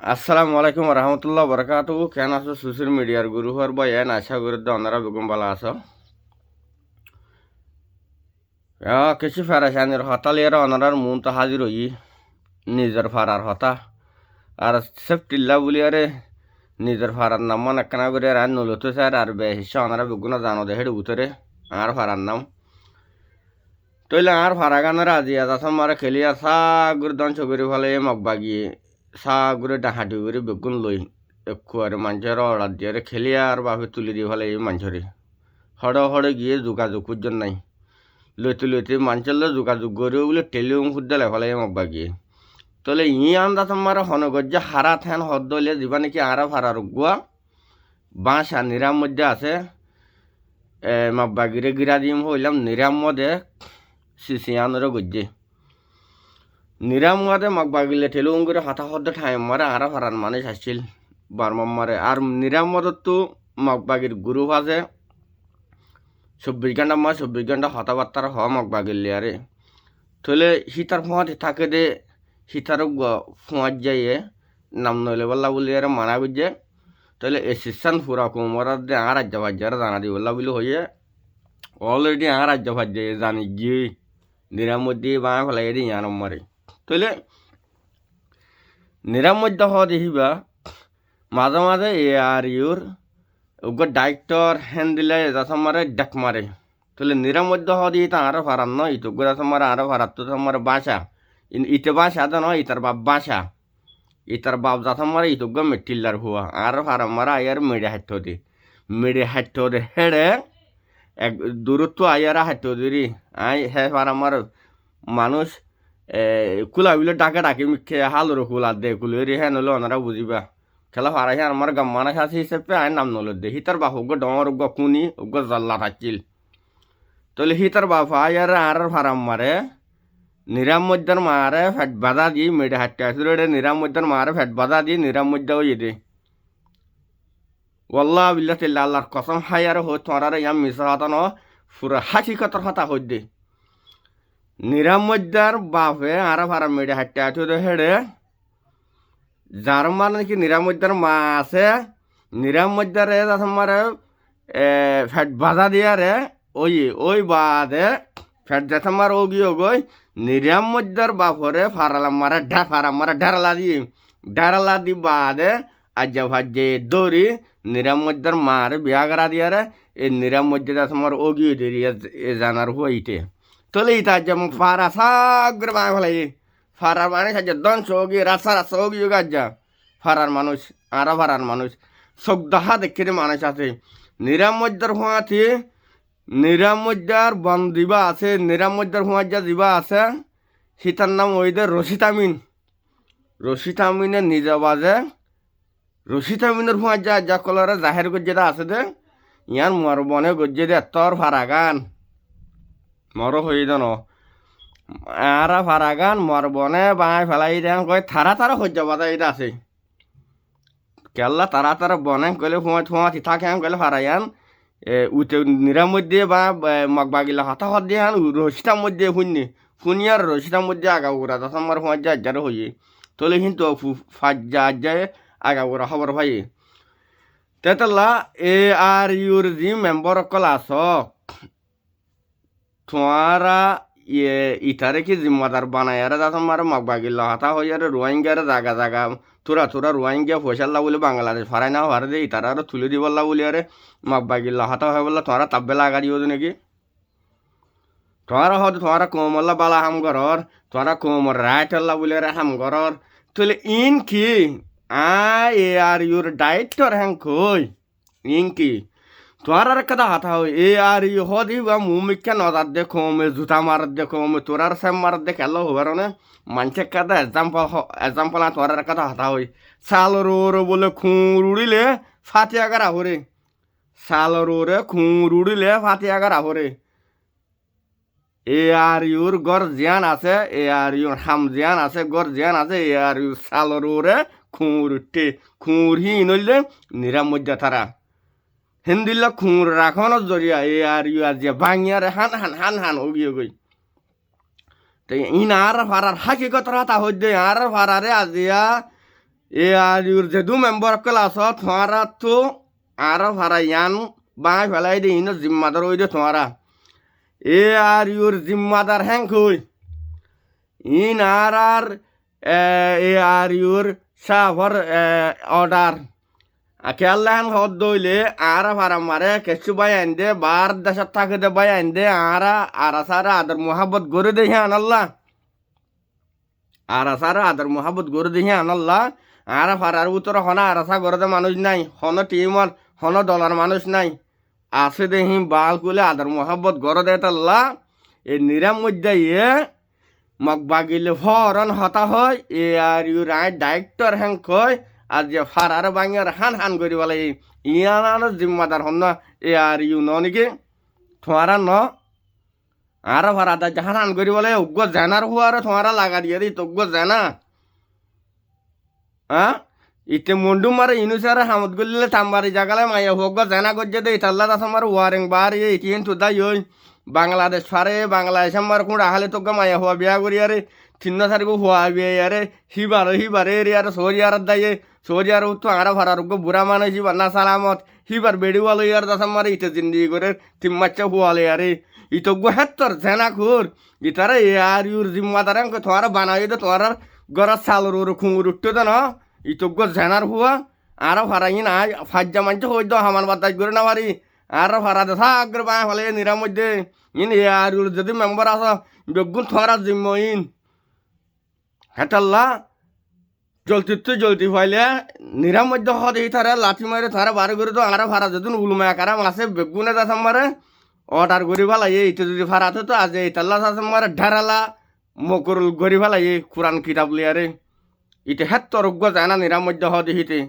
আসসালামু আলাইকুম রহমতুল্লাহ বরকাতু। কেন আছো সোশ্যাল মিডিয়ার গুরু হর বয়ান আশা করি অনারা বেগম বালা আছো। কিছু ফেরাসানির হতালিয়ার অনারার মন তো হাজির হই নিজের ফারার হতা আর সেফটিল্লা বলিয়ারে নিজের ফারার নাম মনে একখানা করে আর নলতো স্যার আর বেহিসা অনারা বেগুন জানো দে হেড উতরে আর ফারার নাম তৈলে আর ফারা গানের আজি আজ আসাম মারে খেলিয়া সাগুর দন ছগরি ফলে মগবাগিয়ে সাগুরে ডাহাটি করে বেগুন লই একটু মানুষের অর্ডার দিয়ে খেলিয়া আর বাপে তুলি দিয়ে ফেলে এই মানুষের হড়ে হড়ে গিয়ে যোগাযোগ করছেন নাই লইতে লইতে মানুষের যোগাযোগ করে বলে টেলিং ফুটলে ফেলে মগবা গিয়ে তাহলে ই আন্দাজ আমার হনগর যে হারা থ্যান হদ্দ হইলে দিবা নাকি আরা ফারার গুয়া বাঁশা নিরাম মধ্যে আছে মগবা গিরে গিরা দিম হইলাম নিরাম মধ্যে সিসিয়ানোর গজ্জে নিরাম মধ্যে মগবা গিলে টেলিং করে হাতা হদ্দ ঠাই মারে আরা ফারার মানুষ আসছিল বারমাম মারে আর নিরাম মদত তো মগবাগির গ্রুপ আছে 24 ঘন্টা 24 ঘন্টা কথাবার্তার হওয়া মগবাগিলে আরে তাহলে সীতার ফোঁয়াতে থাকে দে সীতার ফোঁয়াত যাইয়ে নাম নইলে বললা বলি আরে মানা বুঝে তাহলে এসিস্টান পুরা কোমর দে আর রাজ্য ভাজ্যার জানা দি বললা বলি হইয়ে অলরেডি আর রাজ্য ভাজ্যে জানি গিয়ে নিরামধ্যে বাঁ ফেলাই দিই আর মারে তাহলে নিরামধ্য হওয়া দেখিবা মাঝে মাঝে এ আর ইউর ডাইরেক্টর হ্যান্ড দিলে যাতে মারে ডাক মারে তাহলে নিরামধ্য হওয়া দিয়ে তা আরো ফারার নয় ইতো যাতে মারে আরো ফারার তো তোমার বাসা ইতে বাসা তো নয় ইতার বাপ বাসা ইতার বাপ যাতে মারে ইতো মেটিল্লার হুয়া আরো ফারার মারা আয়ার মেডে হাঁটতে দে হেড়ে এক দূরত্ব আয়ারা হাঁটতে দিরি আই হে ফারার মার মানুষ কুলা বিলে ডাকে ডাকি মিখে হালুর কুলা দে কুলেরি হ্যাঁ নলে ওনারা বুঝিবা খেলা ফারাই আমার গাম্মানা সাথে হিসেবে আয় নাম নল দে হিতার বাপ উগ্র ডর উগ্র কুনি উগ্র জাল্লা থাকছিল তাহলে হিতার বাপ আয়ার আর ফারাম মারে নিরামধ্যার মারে ফ্যাট বাধা দিয়ে মেডে হাঁটতে আসলে নিরামধ্যার মারে ফ্যাট বাধা দিয়ে নিরামধ্য হয়ে দে ওল্লাহ বিল্লা তেল্লা আল্লাহর কসম হাই আর হো তোমার ইয়াম মিশা হতা ন পুরো হাকিকতর হতা হই দে নিরামধ্যার বাপে আর ফারাম মেডে হাঁটতে আসলে হেড়ে যার মানে কি নিরামধ্যার মা আছে নিরামধ্যারে তোমার ফ্যাট বাধা দিয়া রে ওই বাদে ফ্যাট যেতামার ওগিয়ে গই নিরামধ্যার বাপরে ফারালাম মারা ফারাম মারা ডারালা দি বাদে আজ্জা ভাজ্যে দৌড়ি নিরামধ্যার মার বিয়া করা দিয়া রে এই নিরামধ্যে তোমার ওগিয়ে দিয়ে জানার হইতে তোলে ইতা যেমন ফারা সাগর বাঁ ফেলাই ফারার মানুষ আজ দঞ্চ ওগিয়ে রাস্তা ওগিয়ে গাজ্জা ফারার মানুষ আরো ফারার মানুষ চোখ দেখা দেখে মানুষ আছে নিরামধ্যার হওয়াতে নিরামধ্যার বন দিবা আছে নিরামধ্যার হওয়ার যা দিবা আছে সীতার নাম ওই দে রশিতামিনের নিজে বাজে রশিতামিনের হওয়ার যা কলরে জাহের গজ্জেটা আছে দে ইয়ার মর বনে গজ্জে দে তোর ফারাগান মর হয়ে দেন আরা ফারাগান মর বনে বাঁয় ফেলাই দেন কয় থারা সহ্য বাজা এটা আছে কেল্লা তারা বনে কইলে ফুয়া থাকে কইলে ফারাইয়ান উঠে নিরামধ্যে বা মগবাগিলা হতা হত দিয়ে রশিতার মধ্যে শুনিয়ার রশিতার মধ্যে আগা উড়া দশ নম্বর ফুয়া যার হইয়ে তোলে কিন্তু ফাজ যায় আগা উড়া খবর ভাই তেতলা এ আর ইউর জি মেম্বার অকল আস তোমারা ইটারে কি জিম্মাদার বানায় আর দশ নম্বর মগবাগিলা হতা হইয়া রোহিঙ্গার জাগা তোরা রোহিঙ্গা ফসল্লা বলে বাংলাদেশ ফারাই না হারে দে তারা আরো তুলে দিবল্লা বলি আরে মগবাগিল্লা হাতা হয় বললা তোমারা তাব্বেলা আগা দিও নাকি তোমারা হয়তো তোমারা কোমল্লা বালা হাম ঘরর তোমারা কোমর রাইটল্লা বলে আরে হাম ঘরর তাহলে ইন কি এ আর ইউর ডাইরেক্টর হ্যাং কই ইন কি তোমার আর কথা হাতা হয় এ আর ইউ হদি বা মুমিকা নজার দেখো জুতা মারার দেখো তোরার স্যাম মারার দেখে এলো হবার না মানুষের কথা এক্সাম্পল তোমার কথা হাতা হয় সাল রো বলে খুঁড় উড়িলে ফাটিয়া গারা হরে সাল রে খুঁড় উড়িলে ফাটিয়া গারা হরে এ আর ইউর গড় জিয়ান আছে এ আর ইউর হাম জিয়ান আছে গড় জিয়ান আছে এ আর ইউর সাল রে খুঁড় হি নইলে নিরামধ্যে তারা হিন্দিল্লা খুঁড় রাখনের জরিয়া এ আর ইউ আজিয়া বাঙিয়ারে হান ওগিয়ে গই ইন আর ফারার হাকিকত রাতা হইদে আর ফারারে আজিয়া এ আর ইউর যেদু মেম্বার ক্লাস তোমারা তো আরো ভাড়া ইয়ান বাঙাই ফেলাই দে ইনো জিম্মাদার ওই দে তোমারা এ আর ইউর জিম্মাদার হ্যাং কই ইন আর এ আর ইউর সাফর অর্ডার খেয়াল্লাহান হদ দইলে আরা ভাড়া মারে কেসু বাই আইন দে বার দেশত থাকে দে বাই আইন দে আরা সারা আদর মোহাব্বত গড়ে দে হ্যাঁ আনাল্লাহ আরা সারা আদর মোহাব্বত গড়ে দে হ্যাঁ আনাল্লাহ আরা ভাড়ার উত্তর হনা আরাসা গড়ে দে মানুষ নাই হন টিমর হন দলার মানুষ নাই আছে দেহি বাল কুলে আদর মোহাব্বত গড়ে দে তাল্লাহ এ নিরাম মধ্যে ইয়ে মগ বাগিলে ফরন হতা হয় এ আর ইউ রাইট ডাইরেক্টর হ্যাং কয় আর যে ফারার বাঙার হান হান করি বলে ইয়ানানো জিম্মাদার হন না এ আর ইউ ন নাকি তোমারা ন আর ফারা দা হান হান করি বলে উগ্র জানার হুয়ার তোমারা লাগা দিয়ে দি তোগ্য জানা হ্যাঁ ইতে মন্ডু মারে ইনুসারে হামদ গলিলে তাম্বারি জাগালে মাইয়া হোক জানা গজ্জে দে ইতাল্লা দাস আমার ওয়ারিং বার ইতিহেন তো দাই ওই বাংলাদেশ ফারে বাংলাদেশ আমার কোন আহলে তোকে মাইয়া হওয়া বিয়া করি আরে তিন্ন তারিখ হওয়া বিয়ে আরে হিবারে রে আরে সরিয়ার দাইয়ে সরিয়ার তো আরা ভাড়ার বুড়া মানুষ হিবার না সালামত হিবার বেড়িওয়ালো ইয়ার দাস আমার ইতে জিন্দিগি করে তিম্মাচ্চা হুয়ালে আরে ইতজ্ঞ হেত্তর জেনা খুর ইতারা এ আর ইউর জিম্মাদার তোমার বানাই দে তোমার গড়ার চালর ওর খুঁড় উঠতে দে না ইতজ্ঞ জেনার হুয়া আরো ভাড়াই না ফাজ্জা মানছে হইতো হামান বাতাস করে না পারি আরো ভাড়া দে থাকরে বাঁ ফলে নিরাম মধ্যে ইন এ আর ইউর যদি মেম্বার আস বেগুন তোমার জিম্ম ইন হেতাল্লা জলতি ফাইলে নিরাম মধ্যে হদ তারা লাঠি মারে তারা বারে করে তো আরো ভাড়া যদি উলুমায় কারাম আছে বেগুনে দাস আমারে অর্ডার করি ফেলাই এইটা যদি ফারাতে তো আজ এইটাল্লা আছে মারে ঢেরালা মকরুল করি ফেলাই কোরআন কিতাব লিয়ারে ইটা হেত্তর যায় না নিরাম মধ্যে হদ হিতে